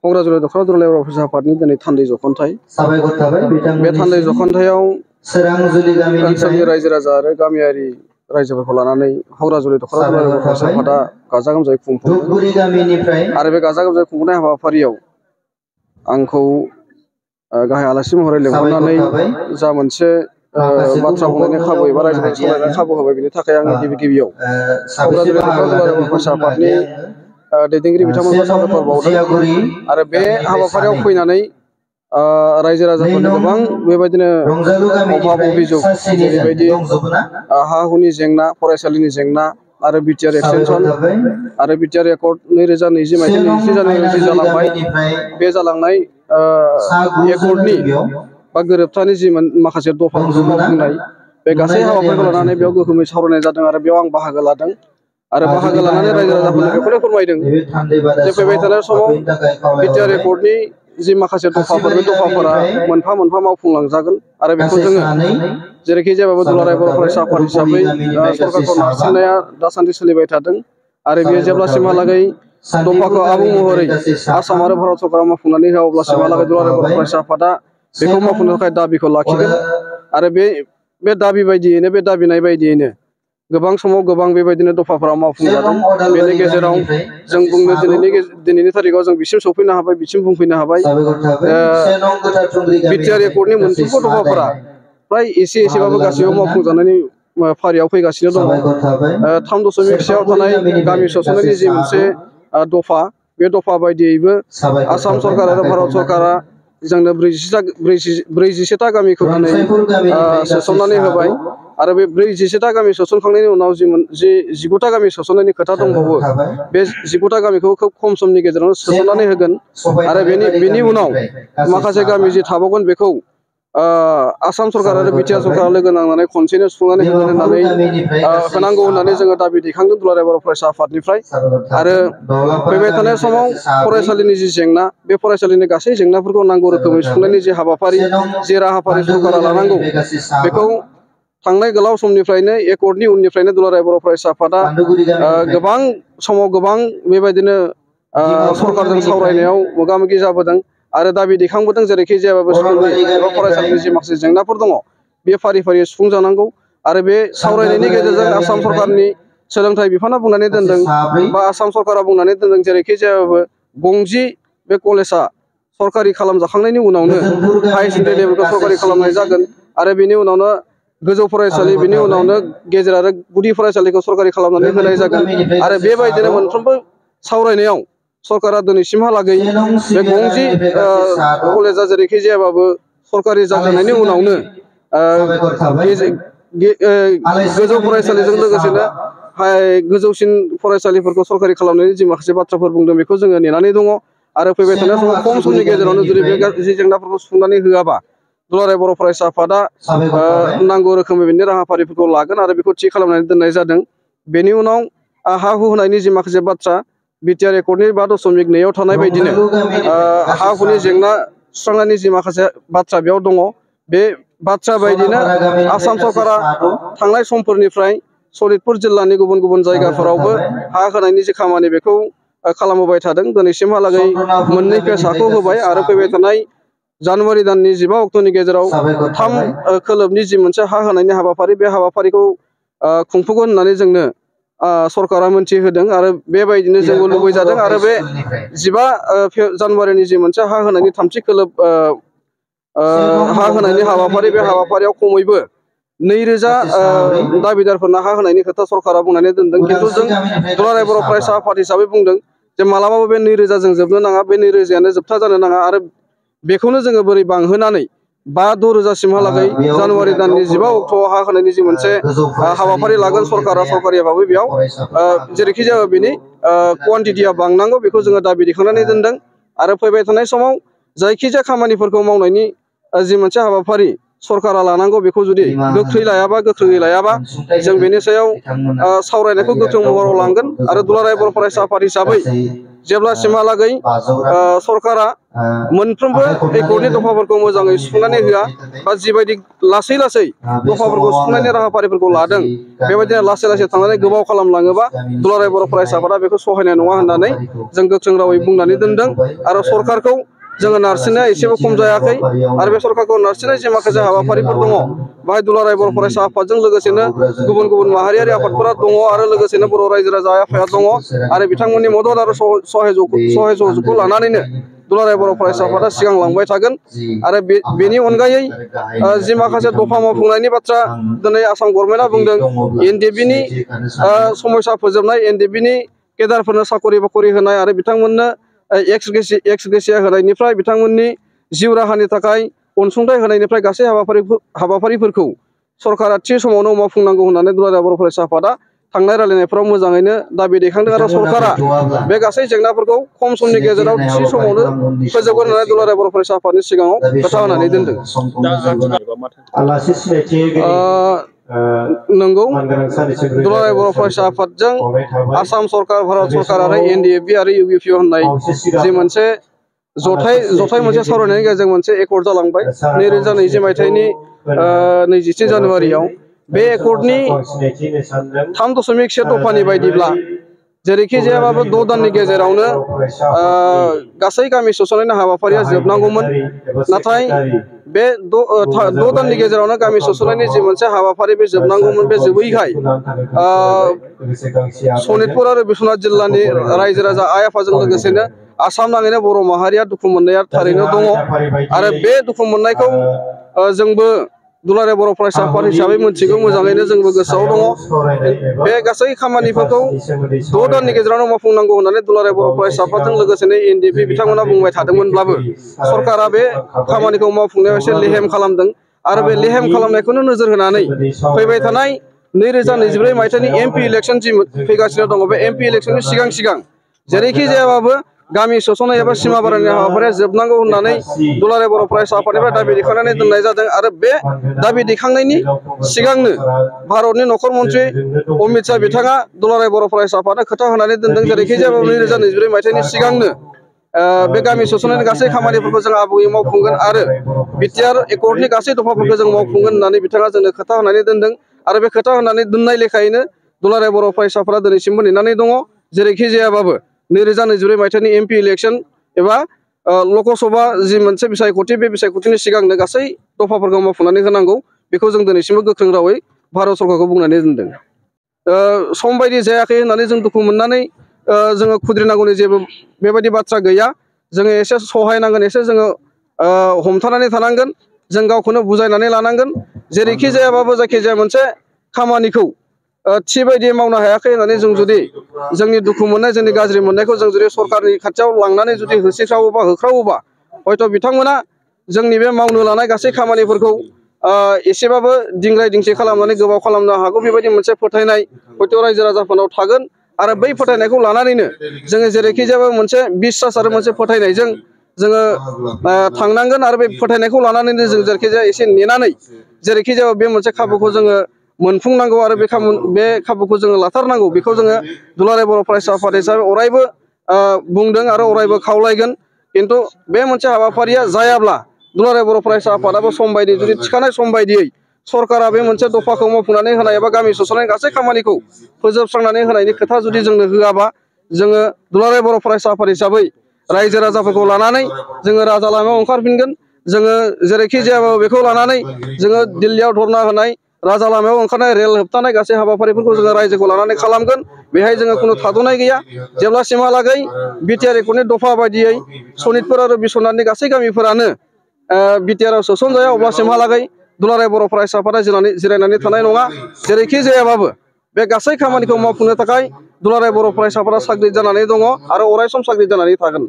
क'क्राझार दख'रा दुलाराय बर' फरायसा आफादनि दिनै थान्दै जख'न्थाइ बे थान्दै जख'न्थायाव ओनसोलनि रायजो राजा आरो गामियारि रायजोफोरखौ लानानै क'क्राझार दख'रा दुलाराय बर' फरायसा आफादा गाजा गोमजायै खुंफुंदों आरो बे गाजा गोमजायै खुंफुंनाय हाबाफारियाव आंखौ गाहाय आलासि महरै लिंहरनानै जा मोनसे बाथ्रा बुंनायनि खाबु एबा रायजोफोरखौ सावरायनायनि खाबु होबाय बेनि थाखाय आङो गिबियाव क'क्राझार दख'रा दुलाराय बर' फरायसा आफादनि दैदेनगिरि बिथांमोनखौ साबायखर बावदों आरो बे हाबाफारियाव फैनानै रायजो राजाफोरनि गोबां बेबायदिनो अभाब अभियोग जेरैबायदि हा हुनि जेंना फरायसालिनि जेंना आरो बिटिआर एक्सटेनसन आरो बिटिआर एकर्ड 2020 मायथाइनि 23 जानुवारि जालांबाय बे जालांनाय एकर्डनि बा गोरोबथानि जि माखासे दफाफोरखौ मावफुंनाय बे गासै हाबाफारिखौ लानानै बेयाव गोहोमै सावरायनाय जादों आरो बेयाव आं बाहागो लादों आरो बाहागो लानानै रायजो राजाफोरनो बेखौनो फोरमायदों जे फैबाय थानाय समाव बिटिआर एकर्डनि जि माखासे दफाफोर बे दफाफोरा मोनफा मोनफा मावफुंलांजागोन आरो बेखौ जोङो जेरैखि जायाबाबो दुलाराय बर' फरायसा आफाद हिसाबै सरकारखौ नारसिननाया दासान्दि सोलिबाय थादों आरो बेयो जेब्लासिमहालागै दफाखौ आबुं महरै आसाम आरो भारत सरकारा मावफुंनानै होआ अब्लासिमहालागै दुलाराय बर' फरायसा आफादा बेखौ मावफुंनो थाखाय दाबिखौ लाखिगोन आरो बे दाबि बायदियैनो बे दाबिनाय बायदियैनो गोबां समाव गोबां बेबायदिनो दफाफोरा मावफुंजादों बेनि गेजेराव जों बुंनो दिनैनि थारिखआव जों बिसिम सौफैनो हाबाय बिसिम बुंफैनो हाबाय बिटिआर एकर्डनि मोनफ्रोमबो दफाफोरा फ्राय एसेबाबो गासैबो मावफुंजानायनि फारियाव फैगासिनो दङ 3.1 आव थानाय गामि सोसननायनि जि मोनसे दफा बे दफा बायदियैबो आसाम सरकार आरो भारत सरकारा जोंनो 47टा गामिखौ दिनै सोसननानै होबाय आरो बे 47टा गामि सोसनखांनायनि उनाव जि 19टा गामि सोसननायनि खोथा दंबावो बे 19टा गामिखौ खोब खम समनि गेजेरावनो सोसननानै होगोन आरो बेनि उनाव माखासे गामि जि थाबावगोन बेखौ आसाम सरकार आरो बिटिआर सरकारा लोगो नांनानै खनसेनो सुफुंनानै होगोन होननानै होनांगौ होननानै जोङो दाबि दैखांदों दुलाराय बर' फरायसा आफादनिफ्राय आरो फैबाय थानाय समाव फरायसालिनि जि जेंना बे फरायसालिनि गासै जेंनाफोरखौ नांगौ रोखोमै सुफुंनायनि जि हाबाफारि जि राहाफारि सरकारा लानांगौ बेखौ थांनाय गोलाव समनिफ्रायनो एकर्डनि उननिफ्रायनो दुलाराय बर' फरायसा आफादा गोबां समाव गोबां बेबायदिनो सरकारजों सावरायनायाव मोगा मोगि जाबोदों आरो दाबि दैखांबोदों जेरैखि जायाबाबो स्कुलनि एबा फरायसालिनि जि माखासे जेंनाफोर दङ बे फारि फारि सुफुंजानांगौ आरो बे सावरायनायनि गेजेरजों आसाम सरकारनि सोलोंथाइ बिफाना बुंनानै दोनदों बा आसाम सरकारा बुंनानै दोनदों जेरैखि जायाबाबो गंजि बे कलेजा सरकारि खालामजाखांनायनि उनावनो हाई सेकेन्डारि लेभेलखौ सरकारि खालामनाय जागोन आरो बेनि उनावनो गोजौ फरायसालि बिनि उनावनो गेजेर आरो गुदि फरायसालिखौ सरकारि खालामनानै होनाय जागोन आरो बेबायदिनो मोनफ्रोमबो सावरायनायाव सरकारा दिनैसिमहालागै बे गंजि कलेजा जेरैखि जायाबाबो सरकारि जाग्रोनायनि उनावनो गोजौ फरायसालिजों लोगोसेनो गोजौसिन फरायसालिफोरखौ सरकारि खालामनायनि जि माखासे बाथ्राफोर बुंदों बेखौ जोङो नेनानै दङ आरो फैबाय थानाय समाव खम समनि गेजेरावनो जुदि बे जि जेंनाफोरखौ सुफुंनानै होआबा दुलाराय बर' फरायसा आफादा नांगौ रोखोमै बेनि राहाफारिफोरखौ लागोन आरो बेखौ थि खालामनानै दोननाय जादों बेनि उनाव हा हु होनायनि जि माखासे बाथ्रा बिटिआर एकर्डनि 5.2 आव थानाय बायदिनो हा हुनि जेंना सुस्रांनायनि जि माखासे बाथ्रा बेयाव दङ बे बाथ्रा बायदिनो आसाम सरकारा थांनाय समफोरनिफ्राय सनितपुर जिल्लानि गुबुन गुबुन जायगाफोरावबो हा होनायनि जि खामानि बेखौ खालामबोबाय थादों दिनैसिमहालागै मोननै फेज हाखौ होबाय आरो फैबाय थानाय जानुवारि दाननि 15 अक्ट'नि गेजेराव 3 खोलोबनि जि मोनसे हा होनायनि हाबाफारि बे हाबाफारिखौ खुंफुंगोन होननानै जोंनो सरकारा मोनथिहोदों आरो बेबायदिनो जोंबो लुबैजादों आरो बे 15 जानुवारिनि जि मोनसे हा होनायनि 3थि खोलोब हा होनायनि हाबाफारि बे हाबाफारियाव खमैबो 2000 दाबिदारफोरनो हा होनायनि खोथा सरकारा बुंनानै दोनदों खिन्थु जों दुलाराय बर' फरायसा आफाद हिसाबै बुंदों जे मालाबाबो बे 2000 जों जोबनो नाङा बे 2000 जोबथा जानो नाङा आरो बेखौनो जोङो बोरै बांहोनानै 5-6 रोजासिमहालागै जानुवारि दाननि 15 अक्ट'आव हा होनायनि जि मोनसे हाबाफारि लागोन सरकारा सरकारि भाबै बेयाव जेरैखि जाया बिनि क्वान्टिटिया बांनांगौ बेखौ जोङो दाबि दैखांनानै दोनदों आरो फैबाय थानाय समाव जायखिजाया खामानिफोरखौ मावनायनि जि मोनसे हाबाफारि सरकारा लानांगौ बेखौ जुदि गोख्रोङै लायाबा जों बेनि सायाव सावरायनायखौ गोख्रों महराव लांगोन आरो दुलाराय बर' फरायसा आफाद हिसाबै जेब्लासिमहालागै सरकारा मोनफ्रोमबो एकर्डनि दफाफोरखौ मोजाङै सुफुंनानै होआ बा जिबायदि लासै लासै दफाफोरखौ सुफुंनायनि राहाफारिफोरखौ लादों बेबायदिनो लासै लासै थांनानै गोबाव खालामलाङोबा दुलाराय बर' फरायसाफोरा बेखौ सहायनाय नङा होननानै जों गोख्रों रावै बुंनानै दोनदों आरो सरकारखौ जोङो नारसिननाया एसेबो खम जायाखै आरो बे सरकारखौ नारसिननाय जे माखासे हाबाफारिफोर दङ बाहाय दुलाराय बर' फरायसा आफादजों लोगोसेनो गुबुन गुबुन माहारियारि आफादफोरा दङ आरो लोगोसेनो बर' रायजो राजा आफादा दङ आरो बिथांमोननि मदद आरो सहाय सहयोगखौ लानानैनो दुलाराय बर' फरायसा आफादा सिगांलांबाय थागोन आरो बेनि अनगायै जि माखासे दफा मावफुंनायनि बाथ्रा दिनै आसाम गभर्नमेन्टआ बुंदों एनडिएफबि समयसा फोजोबनाय एनडिएफबि केडारफोरनो साखरि बाखरि होनाय आरो बिथांमोननो एक्स ग्रेसिया होनायनिफ्राय बिथांमोननि जिउ राहानि थाखाय अनसुंथाइ होनायनिफ्राय गासै हाबाफारिफोरखौ सरकारा थि समावनो मावफुंनांगौ होननानै दुलाराय बर' फरायसा आफादा थांनाय रायलायनायफोराव मोजाङैनो दाबि दैखांदों आरो सरकारा बे गासै जेंनाफोरखौ खम समनि गेजेराव थि समावनो फोजोबगोन होननानै दुलाराय बर' फरायसा आफादनि सिगाङाव खोथा होनानै दोनदों। नंगौ दुलाराय बर' फरायसा आफादजों आसाम सरकार भारत सरकार आरो एनडिएफबि आरो इउपिपिअ होननाय जि मोनसे जथाय मोनसे सावरायनायनि गेजेरजों मोनसे एकर्ड जालांबाय 2020 मायथाइनि 23 जानुवारियाव बे एकर्डनि 3.1 दफानि बायदिब्ला जेरैखि जायाबाबो 6 दाननि गेजेरावनो गासै गामि सोसननायनि हाबाफारिया जोबनांगौमोन नाथाय बे 6 दाननि गेजेरावनो गामि सोसननायनि जि मोनसे हाबाफारि बे जोबनांगौमोन बे जोबैखाय सनितपुर आरो बिश्वनाथ जिल्लानि रायजो राजा आइ आफाजों लोगोसेनो आसाम नाङैनो बर' माहारिया दुखु मोननाया थारैनो दङ आरो बे दुखु मोननायखौ जोंबो दुलाराय बर' फरायसा आफाद हिसाबै मोनथिगौ मोजाङैनो जोंबो गोसोआव दङ बे गासै खामानिफोरखौ 6 दाननि गेजेरावनो मावफुंनांगौ होननानै दुलाराय बर' फरायसा आफादजों लोगोसेनो एनडिएफबि बिथांमोना बुंबाय थादोंमोनब्लाबो सरकारा बे खामानिखौ मावफुंनायाव एसे लेहेम खालामदों आरो बे लेहेम खालामनायखौनो नोजोर होनानै फैबाय थानाय 2024 मायथाइनि एमपि इलेक्सन जि फैगासिनो दङ बे एमपि इलेक्सननि सिगां जेरैखि जायाबाबो गामि सोसननाय एबा सिमा बारायनाय हाबाफारिया जोबनांगौ होननानै दुलाराय बर' फरायसा आफादनिफ्राय दाबि दैखांनानै दोननाय जादों आरो बे दाबि दैखांनायनि सिगांनो भारतनि नखर मन्त्रि अमित शाह बिथाङा दुलाराय बर' फरायसा आफादनो खोथा होनानै दोनदों जेरैखि जायाबाबो 2024 मायथाइनि सिगांनो बे गामि सोसननायनि गासै खामानिफोरखौ जों आबुङै मावफुंगोन आरो बिटिआर एकर्डनि गासै दफाफोरखौ जों मावफुंगोन होननानै बिथाङा जोंनो खोथा होनानै दोनदों आरो बे खोथा होनानै दोननाय लेखायैनो दुलाराय बर' फरायसाफोरा दिनैसिमबो नेनानै दङ जेरैखि जायाबाबो 2024 मायथाइनि एमपि इलेक्सन एबा लकसभा जि मोनसे बिसायख'थि बे बिसायख'थिनि सिगांनो गासै दफाफोरखौ मावफुंनानै होनांगौ बेखौ जों दिनैसिमबो गोख्रों रावै भारत सरकारखौ बुंनानै दोनदों। सम बायदि जायाखै होननानै जों दुखु मोननानै जोङो खुद्रिनांगौनि जेबो बेबायदि बाथ्रा गैया जोङो एसे सहायनांगोन एसे जोङो हमथानानै थानांगोन जों गावखौनो बुजायनानै लानांगोन जेरैखि जायाबाबो जायखिजाया मोनसे खामानिखौ थि बायदियै मावनो हायाखै होननानै जों जुदि जोंनि दुखु मोननाय जोंनि गाज्रि मोननायखौ जों जुदि सरकारनि खाथियाव लांनानै जुदि होख्रावोबा हयथ' बिथांमोना जोंनि बे मावनो लानाय गासै खामानिफोरखौ एसेबाबो दिंग्राय दिंसि खालामनानै गोबाव खालामनो हागौ बेबायदि मोनसे फोथायनाय हयथ' रायजो राजाफोरनाव थागोन आरो बै फोथायनायखौ लानानैनो जोङो जेरैखि जायाबो मोनसे बिसास आरो मोनसे फोथायनायजों जोङो थांनांगोन आरो बे फोथायनायखौ लानानैनो जों जेरैखि जाया एसे नेनानै जेरैखि जाया बे मोनसे खाबुखौ जोङो मोनफुंनांगौ आरो बे खाबुखौ जोङो लाथारनांगौ बेखौ जोङो दुलाराय बर' फरायसा आफाद हिसाबै अरायबो बुंदों आरो अरायबो खावलायगोन खिन्थु बे मोनसे हाबाफारिया जायाब्ला दुलाराय बर' फरायसा आफादाबो सम बायदियै जुदि थिखानाय सम बायदियै सरकारा बे मोनसे दफाखौ मावफुंनानै होनाय एबा गामि सोसननाय गासै खामानिखौ फोजोबस्रांनानै होनायनि खोथा जुदि जोंनो होआबा जोङो दुलाराय बर' फरायसा आफाद हिसाबै रायजो राजाफोरखौ लानानै जोङो राजा लामायाव ओंखारफिनगोन जोङो जेरैखि जायाबाबो बेखौ लानानै जोङो दिल्लीयाव धरना होनाय राजा लामायाव ओंखारनाय रेल होबथानाय गासै हाबाफारिफोरखौ जोङो रायजोखौ लानानै खालामगोन बेहाय जोङो खुनु थाद'नाय गैया जेब्लासिमहालागै बिटिआर एकर्डनि दफा बायदियै सनितपुर आरो बिश्वनाथनि गासै गामिफोरानो बिटिआरआव सोसनजाया अब्लासिमहालागै दुलाराय बर' फरायसा आफादा जिरायनानै थानाय नङा जेरैखि जायाबाबो बे गासै खामानिखौ मावफुंनो थाखाय दुलाराय बर' फरायसाफोरा साग्रिद जानानै दङ आरो अराय सम साग्रिद जानानै थागोन।